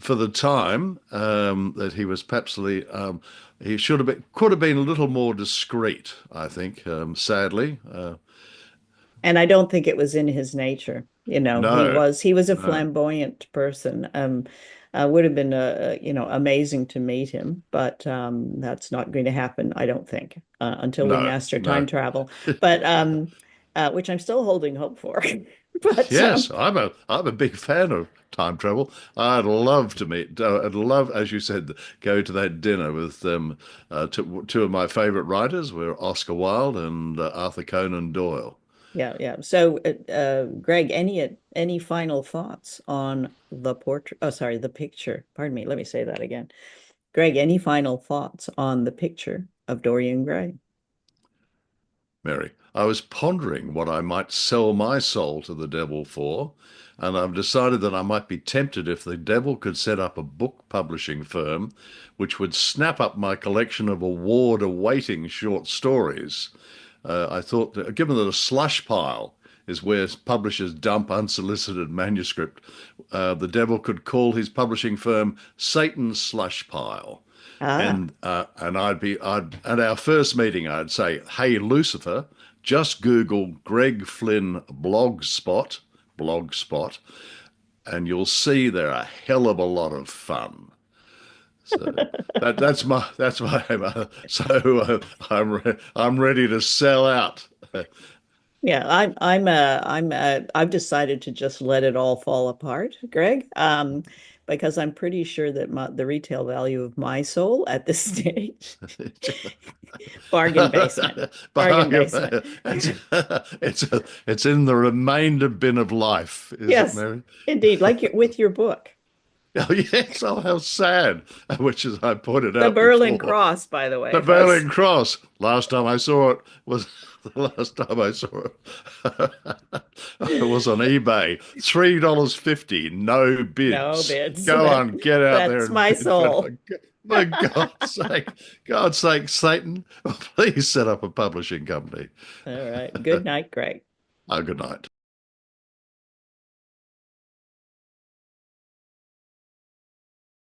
for the time that he was he could have been a little more discreet, I think, sadly. And I don't think it was in his nature. No, he was a flamboyant person. Would have been amazing to meet him, but that's not going to happen, I don't think, until we master time travel. But which I'm still holding hope for. But yes, I'm a big fan of time travel. I'd love to meet. I'd love, as you said, go to that dinner with two of my favorite writers, were Oscar Wilde and Arthur Conan Doyle. Yeah, yeah. So, Greg, any final thoughts on the portrait? Oh, sorry, the picture. Pardon me. Let me say that again. Greg, any final thoughts on the picture of Dorian Gray? Mary, I was pondering what I might sell my soul to the devil for, and I've decided that I might be tempted if the devil could set up a book publishing firm which would snap up my collection of award-awaiting short stories. I thought that, given that a slush pile is where publishers dump unsolicited manuscript, the devil could call his publishing firm Satan's Slush Pile. Ah, And I'd at our first meeting, I'd say, "Hey, Lucifer, just Google Greg Flynn blogspot, and you'll see they're a hell of a lot of fun." So that's my so I'm ready to sell out. yeah. I've decided to just let it all fall apart, Greg. Because I'm pretty sure that the retail value of my soul at this stage, bargain basement, bargain basement. It's in the remainder bin of life, is it, Yes, Mary? indeed. With your book, Oh yes, oh how sad, which is I pointed the out Berlin before. Cross, by the way, The folks. Berlin Cross. Last time I saw it was the last time I saw it. It was on eBay. $3.50, no No bids. bids. Go on, get out there That's and my bid. soul. For God's sake, Satan, please set up a publishing company. All right. Good night, Greg. Oh, good night.